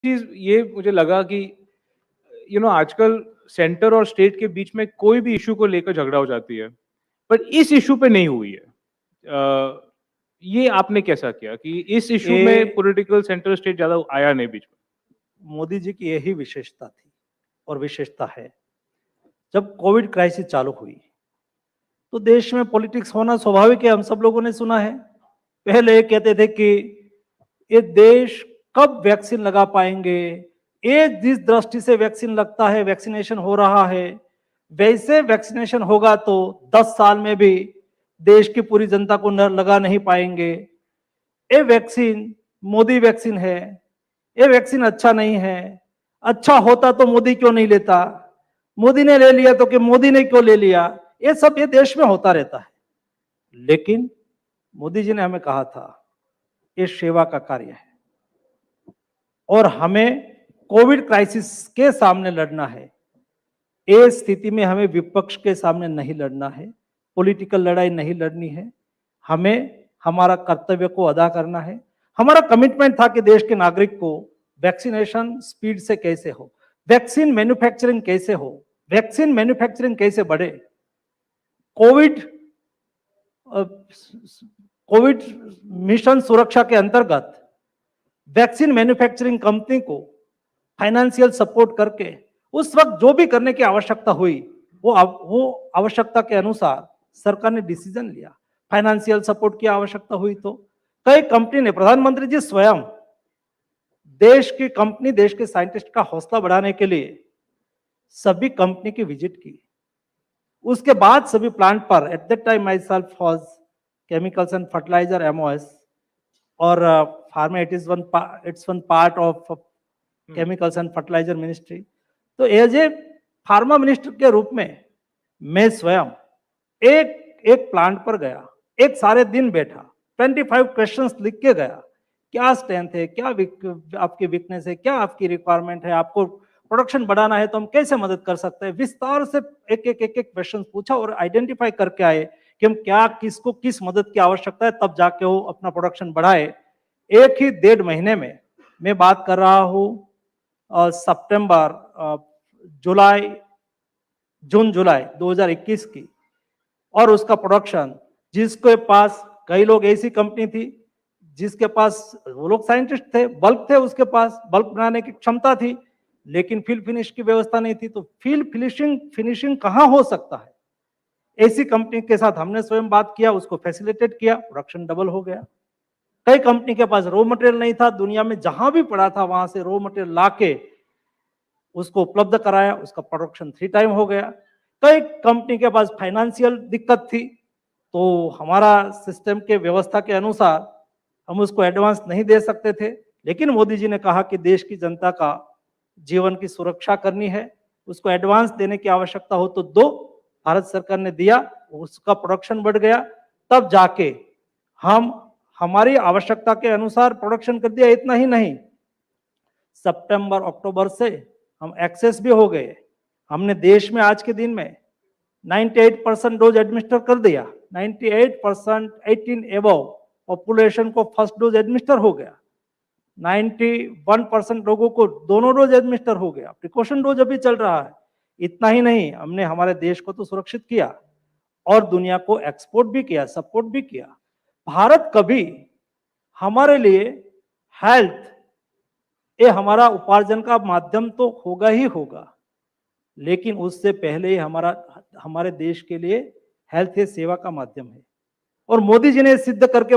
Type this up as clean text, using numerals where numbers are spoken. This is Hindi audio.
चीज़ ये मुझे लगा कि आजकल सेंटर और स्टेट के बीच में कोई भी इश्यू को लेकर झगड़ा हो जाती है, पर इस इश्यू पे नहीं हुई है। ये आपने कैसा किया कि इस इश्यू में ये पॉलिटिकल सेंटर स्टेट ज़्यादा आया नहीं बीच में? मोदी जी की यही विशेषता थी और विशेषता है। जब कोविड क्राइसिस चालू हुई, तो देश में पॉलिटिक्स होना स्वाभाविक है, हम सब लोगों ने सुना है। पहले ये कहते थे कि ये देश कब वैक्सीन लगा पाएंगे, ये जिस दृष्टि से वैक्सीन लगता है, वैक्सीनेशन हो रहा है, वैसे वैक्सीनेशन होगा तो 10 साल में भी देश की पूरी जनता को न लगा नहीं पाएंगे। ये वैक्सीन मोदी वैक्सीन है, ये वैक्सीन अच्छा नहीं है। अच्छा होता तो मोदी क्यों नहीं लेता, मोदी ने ले लिया तो कि मोदी ने क्यों ले लिया, ये सब ये देश में होता रहता है। लेकिन मोदी जी ने हमें कहा था ये सेवा का कार्य है और हमें कोविड क्राइसिस के सामने लड़ना है। इस स्थिति में हमें विपक्ष के सामने नहीं लड़ना है, पॉलिटिकल लड़ाई नहीं लड़नी है, हमें हमारा कर्तव्य को अदा करना है। हमारा कमिटमेंट था कि देश के नागरिक को वैक्सीनेशन स्पीड से कैसे हो, वैक्सीन मैन्युफैक्चरिंग कैसे हो, वैक्सीन मैन्युफैक्चरिंग कैसे बढ़े। कोविड कोविड मिशन सुरक्षा के अंतर्गत वैक्सीन मैन्युफैक्चरिंग कंपनी को फाइनेंशियल सपोर्ट करके उस वक्त जो भी करने की आवश्यकता हुई वो आवश्यकता के अनुसार सरकार ने डिसीजन लिया। फाइनेंशियल सपोर्ट की आवश्यकता हुई तो कई कंपनी ने, प्रधानमंत्री जी स्वयं देश की कंपनी, देश के साइंटिस्ट का हौसला बढ़ाने के लिए सभी कंपनी की विजिट की। उसके बाद सभी प्लांट पर, at that time myself was chemicals and fertiliser MoS और pharma, it's one part of chemicals and fertiliser ministry. तो एज ए फार्मा मिनिस्टर के रूप में मैं स्वयं एक एक प्लांट पर गया, एक सारे दिन बैठा, 25 क्वेश्चंस लिख के गया। क्या स्ट्रेंथ है, क्या आपकी वीकनेस है, क्या आपकी रिक्वायरमेंट है, आपको प्रोडक्शन बढ़ाना है तो हम कैसे मदद कर सकते हैं। विस्तार से एक एक क्वेश्चन पूछा और आइडेंटिफाई करके आए कि हम क्या, किसको किस मदद की आवश्यकता है, तब जाके वो अपना प्रोडक्शन बढ़ाए। एक ही 1.5 महीने में, मैं बात कर रहा हूँ सितंबर, जून जुलाई 2021 की, और उसका प्रोडक्शन, जिसके पास कई लोग, ऐसी कंपनी थी जिसके पास, वो लोग साइंटिस्ट थे, बल्क थे, उसके पास बल्क बनाने की क्षमता थी, लेकिन फिल फिनिश की व्यवस्था नहीं थी। तो फिल फिनिशिंग कहां हो सकता है, ऐसी कंपनी के साथ हमने स्वयं बात किया, उसको फैसिलिटेट किया, प्रोडक्शन डबल हो गया। कई कंपनी के पास रॉ मटेरियल नहीं था, दुनिया में जहां भी पड़ा था वहां से रॉ मटेरियल लाके उसको उपलब्ध कराया, उसका प्रोडक्शन 3 टाइम हो गया। कई कंपनी के पास फाइनेंशियल दिक्कत थी, तो हमारा सिस्टम के व्यवस्था के अनुसार हम उसको एडवांस नहीं दे सकते थे, लेकिन मोदी जी ने कहा कि देश की जनता का जीवन की सुरक्षा करनी है, उसको एडवांस देने की आवश्यकता हो तो दो। भारत सरकार ने दिया, उसका प्रोडक्शन बढ़ गया, तब जाके हम हमारी आवश्यकता के अनुसार प्रोडक्शन कर दिया। इतना ही नहीं, सितंबर अक्टूबर से हम एक्सेस भी हो गए। हमने देश में आज के दिन में 98% डोज एडमिनिस्टर कर दिया। 98% 18 एबव पॉपुलेशन को फर्स्ट डोज एडमिनिस्टर हो गया। 91% लोगों को दोनों डोज एडमिनिस्टर हो गया। प्रिकॉशन डोज अभी चल रहा है। इतना ही नहीं, हमने हमारे देश को तो सुरक्षित किया और दुनिया को एक्सपोर्ट भी किया, सपोर्ट भी किया। भारत कभी हमारे लिए हेल्थ, ये हमारा उपार्जन का माध्यम तो होगा ही होगा, लेकिन उससे पहले हमारे देश के लिए हेल्थ ये सेवा का माध्यम है। और मोदी जी ने सिद्ध करके